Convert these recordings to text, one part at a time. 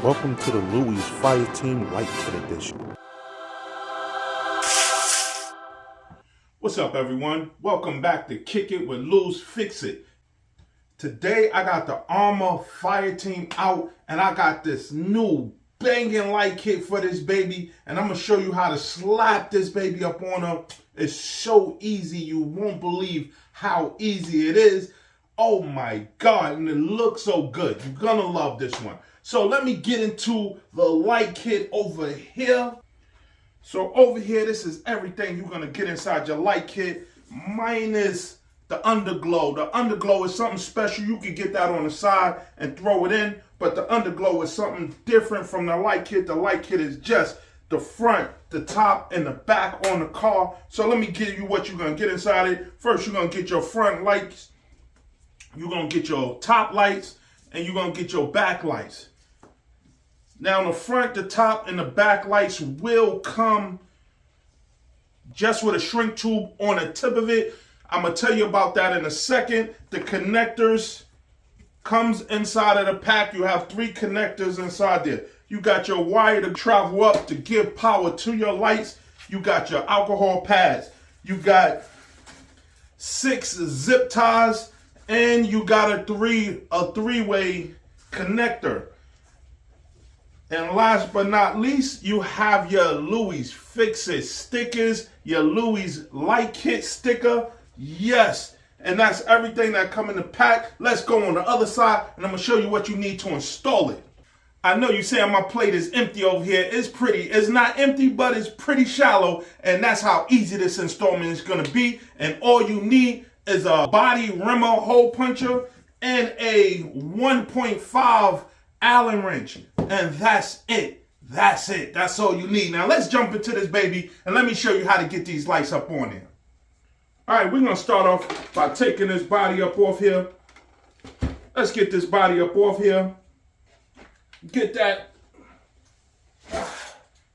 Welcome to the Louie's Fireteam Light Kit Edition. What's up, everyone? Welcome back to Kick It with Lou's Fix It. Today I got the Arrma Fireteam out, and I got this new banging light kit for this baby, and I'm gonna show you how to slap this baby up on her. It's so easy, you won't believe how easy it is. Oh my God, and it looks so good. You're gonna love this one. So let me get into the light kit over here. So over here, this is everything you're gonna get inside your light kit, minus the underglow. The underglow is something special. You can get that on the side and throw it in, but the underglow is something different from the light kit. The light kit is just the front, the top, and the back on the car. So let me give you what you're gonna get inside it. First, you're gonna get your front lights, you're gonna get your top lights, and you're gonna get your back lights. Now the front, the top, and the back lights will come just with a shrink tube on the tip of it. I'm gonna tell you about that in a second. The connectors comes inside of the pack. You have 3 connectors inside there. You got your wire to travel up to give power to your lights. You got your alcohol pads. You got 6 zip ties, and you got a three-way connector. And last but not least, you have your Louie's Fix It stickers, your Louie's Light Kit sticker. Yes, and that's everything that come in the pack. Let's go on the other side, and I'm gonna show you what you need to install it. I know you saying my plate is empty over here. It's pretty. It's not empty, but it's pretty shallow, and that's how easy this installment is gonna be. And all you need is a body Arrma hole puncher and a 1.5 Allen wrench, and that's it. That's it. That's all you need. Now let's jump into this baby, and let me show you how to get these lights up on there. All right, we're gonna start off by taking this body up off here. Let's get this body up off here. Get that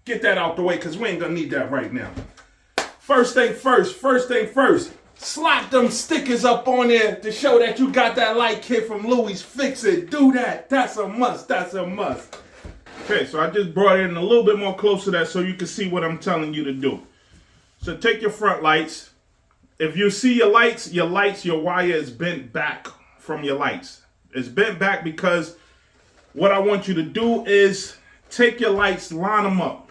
out the way, because we ain't gonna need that right now. First thing first, slap them stickers up on there to show that you got that light kit from Louie's Fix It. Do that. That's a must. That's a must. Okay, so I just brought it in a little bit more close to that so you can see what I'm telling you to do. So take your front lights. If you see your wire is bent back from your lights. It's bent back because what I want you to do is take your lights, line them up.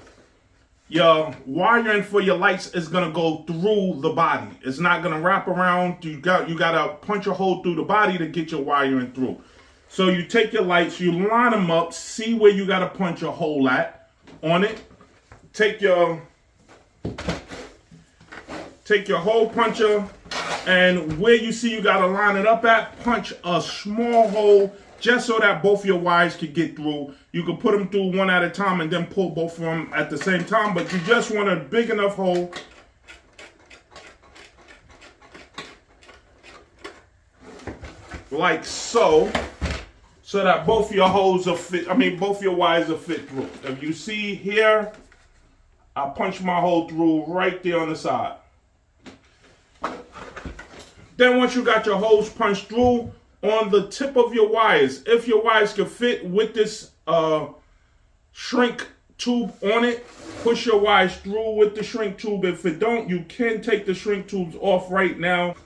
Your wiring for your lights is gonna go through the body. It's not gonna wrap around. You gotta punch a hole through the body to get your wiring through. So you take your lights, you line them up, see where you gotta punch a hole at on it. Take your hole puncher, and where you see you gotta line it up at, punch a small hole just so that both your wires can get through. You can put them through one at a time and then pull both of them at the same time, but you just want a big enough hole like so that both your holes are fit, both your wires are fit through. If you see here, I punch my hole through right there on the side. Then once you got your holes punched through, on the tip of your wires, if your wires can fit with this shrink tube on it, push your wires through with the shrink tube. If it don't, you can take the shrink tubes off right now.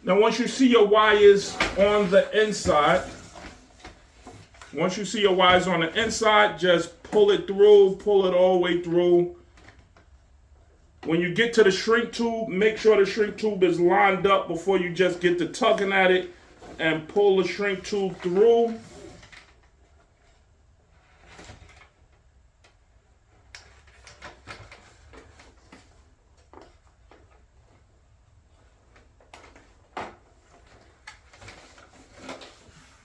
Now once you see your wires on the inside, just pull it through, pull it all the way through. When you get to the shrink tube, make sure the shrink tube is lined up before you just get to tugging at it, and pull the shrink tube through.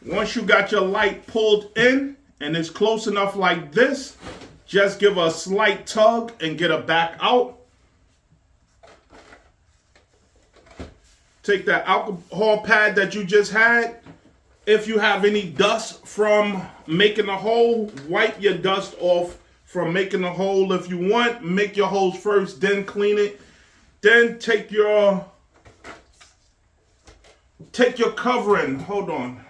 Once you got your light pulled in and it's close enough like this, just give a slight tug and get her back out. Take that alcohol pad that you just had. If you have any dust from making a hole, wipe your dust off from making a hole. If you want, make your holes first, then clean it. Then take your covering. Hold on.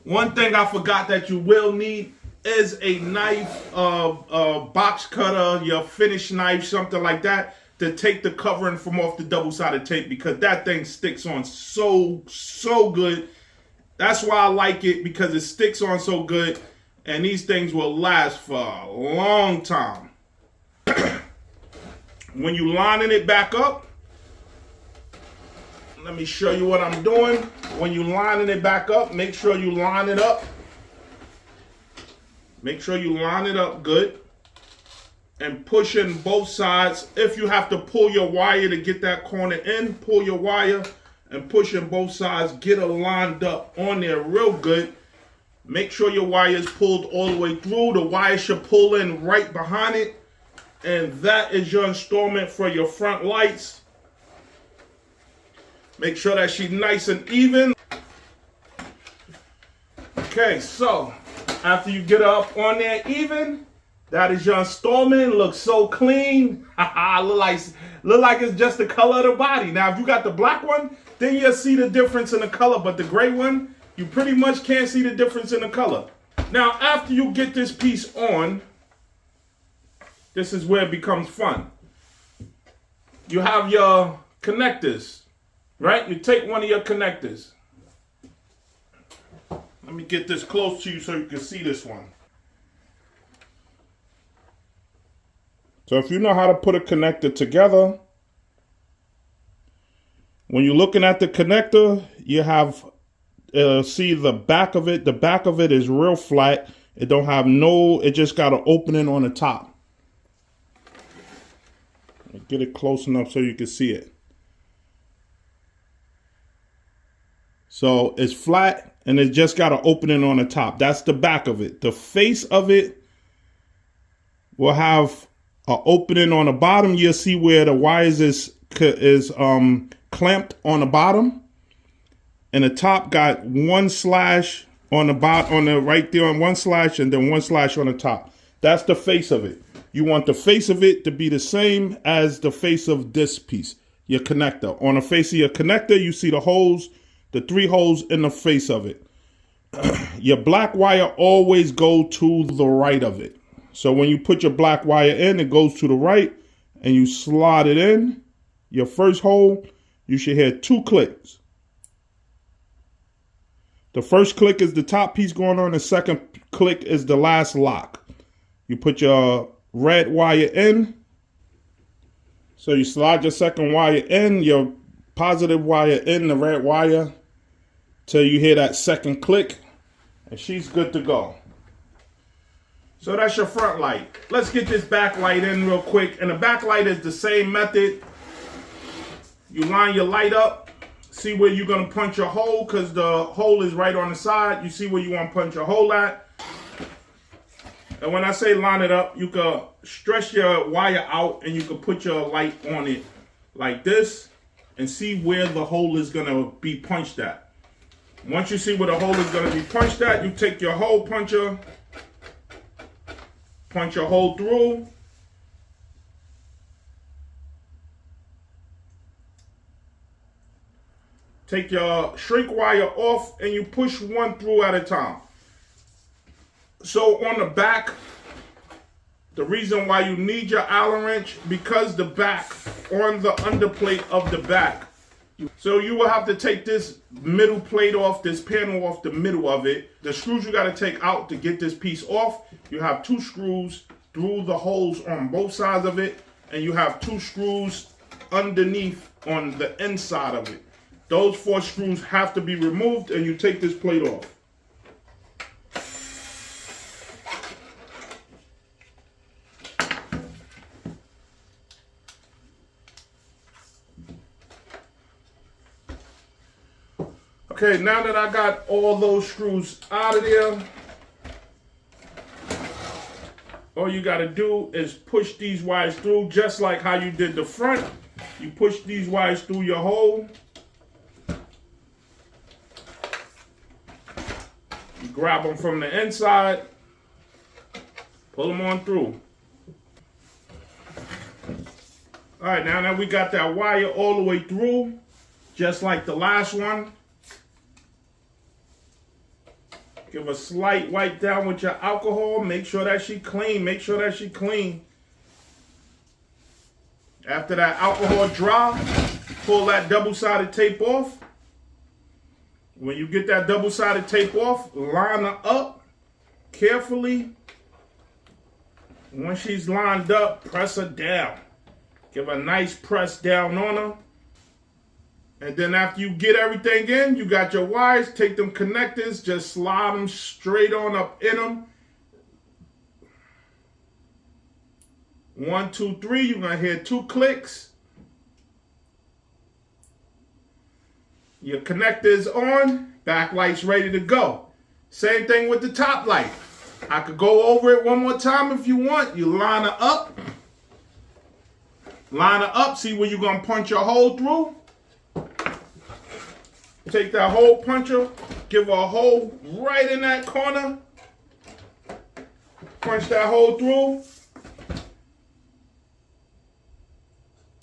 One thing I forgot that you will need is a knife, box cutter, your finish knife, something like that, to take the covering from off the double-sided tape, because that thing sticks on so good. That's why I like it, because it sticks on so good, and these things will last for a long time. When you lining it back up, let me show you what I'm doing. When you lining it back up, make sure you line it up. Make sure you line it up good. And push in both sides. If you have to pull your wire to get that corner in, pull your wire and push in both sides. Get it lined up on there real good. Make sure your wire is pulled all the way through. The wire should pull in right behind it. And that is your installment for your front lights. Make sure that she's nice and even. Okay, so after you get up on there even, that is your installment. Looks so clean. look like it's just the color of the body. Now, if you got the black one, then you'll see the difference in the color. But the gray one, you pretty much can't see the difference in the color. Now, after you get this piece on, this is where it becomes fun. You have your connectors, right? You take one of your connectors. Let me get this close to you so you can see this one. So if you know how to put a connector together, when you're looking at the connector, you have, see the back of it. The back of it is real flat. It don't have it just got an opening on the top. Get it close enough so you can see it. So it's flat and it just got an opening on the top. That's the back of it. The face of it will have an opening on the bottom. You'll see where the wires is clamped on the bottom, and the top got one slash on the bottom, right there on one slash, and then one slash on the top. That's the face of it. You want the face of it to be the same as the face of this piece, your connector. On the face of your connector, you see the holes, the 3 holes in the face of it. Your black wire always go to the right of it. So when you put your black wire in, it goes to the right, and you slide it in. Your first hole, you should hear 2 clicks. The first click is the top piece going on. The second click is the last lock. You put your red wire in. So you slide your second wire in, your positive wire in the red wire, till you hear that second click, and she's good to go. So that's your front light. Let's get this back light in real quick. And the back light is the same method. You line your light up. See where you're going to punch your hole, because the hole is right on the side. You see where you want to punch your hole at. And when I say line it up, you can stretch your wire out and you can put your light on it like this and see where the hole is going to be punched at. Once you see where the hole is going to be punched at, you take your hole puncher, punch your hole through. Take your shrink wire off and you push one through at a time. So on the back, the reason why you need your Allen wrench, because the back, on the underplate of the back, so you will have to take this middle plate off, this panel off the middle of it. The screws you got to take out to get this piece off. You have 2 screws through the holes on both sides of it, and you have 2 screws underneath on the inside of it. Those 4 screws have to be removed, and you take this plate off. Okay, now that I got all those screws out of there, all you got to do is push these wires through, just like how you did the front. You push these wires through your hole. You grab them from the inside, pull them on through. All right, now that we got that wire all the way through, just like the last one, Give a slight wipe down with your alcohol. Make sure that she clean. Make sure that she clean. After that alcohol dry, pull that double-sided tape off. When you get that double-sided tape off, line her up carefully. Once she's lined up, press her down. Give a nice press down on her. And then after you get everything in, you got your wires, take them connectors, just slide them straight on up in them. 1, 2, 3, you're going to hear 2 clicks. Your connector's on, backlight's ready to go. Same thing with the top light. I could go over it one more time if you want. You line her up. Line her up, see where you're going to punch your hole through. Take that hole puncher, give her a hole right in that corner. Punch that hole through.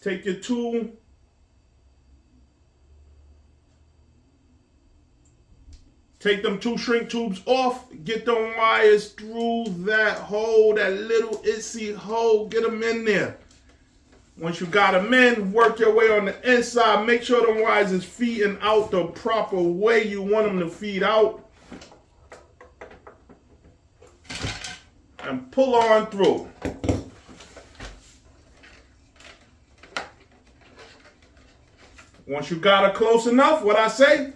Take your tool. Take them 2 shrink tubes off. Get them wires through that hole, that little itsy hole. Get them in there. Once you got them in, work your way on the inside. Make sure them wires is feeding out the proper way you want them to feed out. And pull on through. Once you got her close enough, what I say,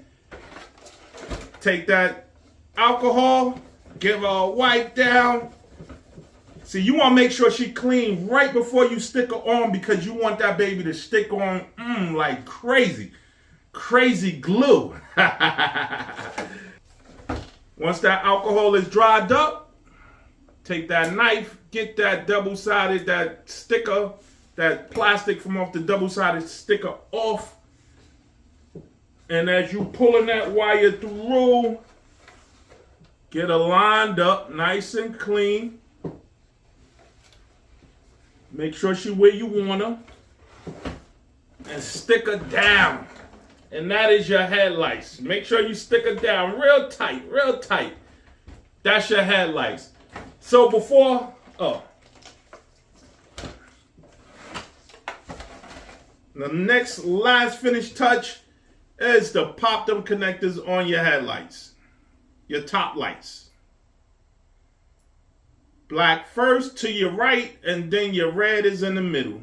take that alcohol, give her a wipe down. See, you want to make sure she clean right before you stick her on because you want that baby to stick on like crazy. Crazy glue. Once that alcohol is dried up, take that knife, get that double-sided, that sticker, that plastic from off the double-sided sticker off. And as you pulling that wire through, get her lined up nice and clean. Make sure she where you want her. And stick her down. And that is your headlights. Make sure you stick her down real tight, real tight. That's your headlights. So before, the next last finish touch is to pop them connectors on your headlights. Your top lights. Black first to your right, and then your red is in the middle.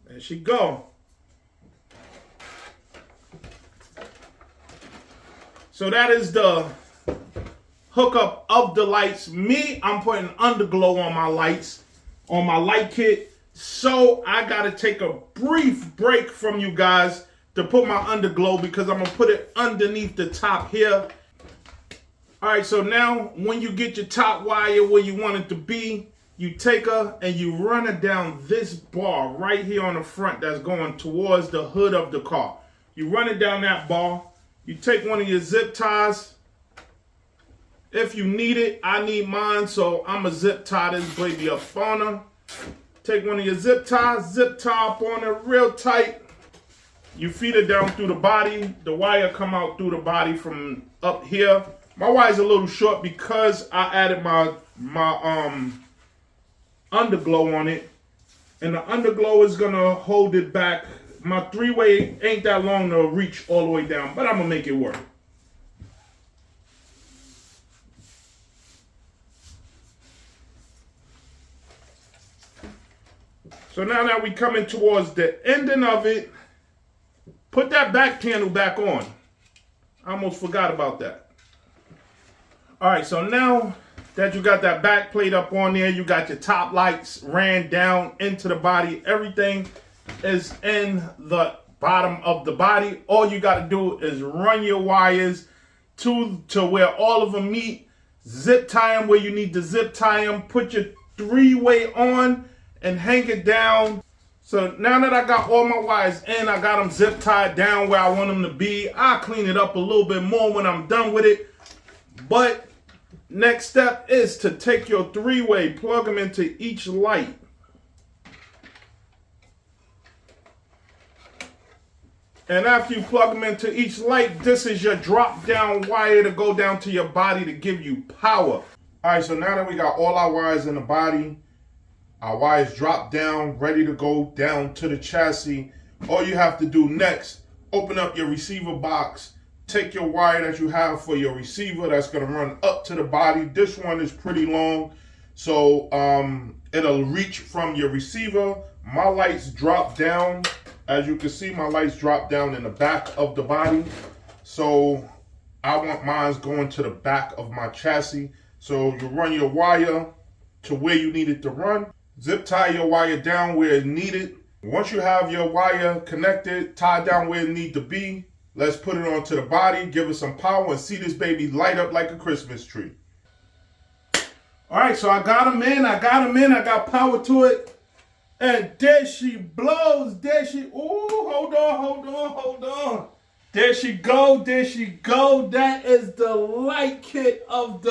There she go. So that is the hookup of the lights. Me, I'm putting underglow on my lights, on my light kit. So I gotta take a brief break from you guys to put my underglow because I'm gonna put it underneath the top here. All right, so now when you get your top wire where you want it to be, you take her and you run her down this bar right here on the front that's going towards the hood of the car. You run it down that bar. You take one of your zip ties. If you need it, I need mine, so I'm gonna zip tie this baby up on her. Take one of your zip tie up on her real tight. You feed it down through the body. The wire come out through the body from up here. My wire's a little short because I added my underglow on it. And the underglow is gonna hold it back. My 3-way ain't that long to reach all the way down, but I'm gonna make it work. So now that we coming towards the ending of it, put that back panel back on. I almost forgot about that. All right, so now that you got that back plate up on there, you got your top lights ran down into the body. Everything is in the bottom of the body. All you got to do is run your wires to where all of them meet. Zip tie them where you need to zip tie them. Put your 3-way on and hang it down. So now that I got all my wires in, I got them zip tied down where I want them to be. I'll clean it up a little bit more when I'm done with it. But next step is to take your 3-way, plug them into each light. And after you plug them into each light, this is your drop down wire to go down to your body to give you power. All right, so now that we got all our wires in the body, our wires drop down, ready to go down to the chassis. All you have to do next, open up your receiver box, take your wire that you have for your receiver that's gonna run up to the body. This one is pretty long, so it'll reach from your receiver. My lights drop down. As you can see, my lights drop down in the back of the body. So I want mine going to the back of my chassis. So you run your wire to where you need it to run. Zip tie your wire down where it's needed. Once you have your wire connected, tied down where it needs to be, let's put it onto the body, give it some power, and see this baby light up like a Christmas tree. All right, so I got them in, I got power to it. And there she blows, ooh, hold on. There she go. That is the light kit of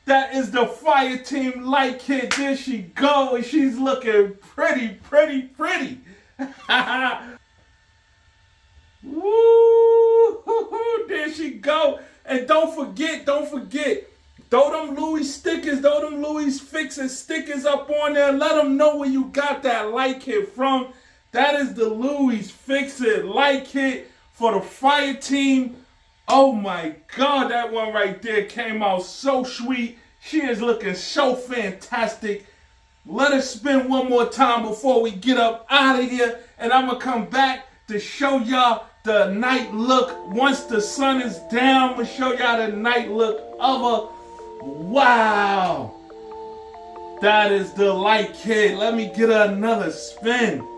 that is the Fireteam light kit. There she go, and she's looking pretty. Woo, there she go. And don't forget, throw them Louie stickers, throw them Louie Fix It stickers up on there. Let them know where you got that light kit from. That is the Louie Fix It light kit for the Fireteam. Oh my God, that one right there came out so sweet. She is looking so fantastic. Let us spin one more time before we get up out of here. And I'm going to come back to show y'all the night look. Once the sun is down, I'm going to show y'all the night look of her. Wow. That is the light kit. Let me get another spin.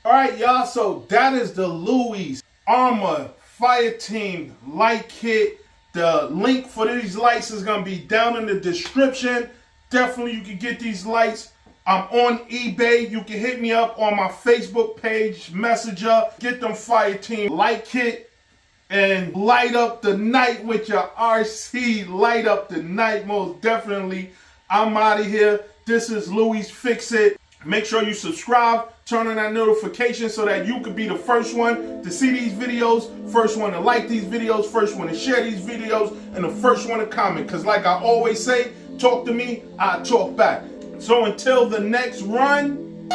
Alright y'all, so that is the Louie Arrma Fireteam light kit. The link for these lights is going to be down in the description. Definitely you can get these lights. I'm on eBay. You can hit me up on my Facebook page, Messenger. Get them Fireteam light kit and light up the night with your RC. Light up the night, most definitely. I'm out of here. This is Louie Fix It. Make sure you subscribe, turn on that notification so that you can be the first one to see these videos, first one to like these videos, first one to share these videos, and the first one to comment. Because like I always say, talk to me, I talk back. So until the next run...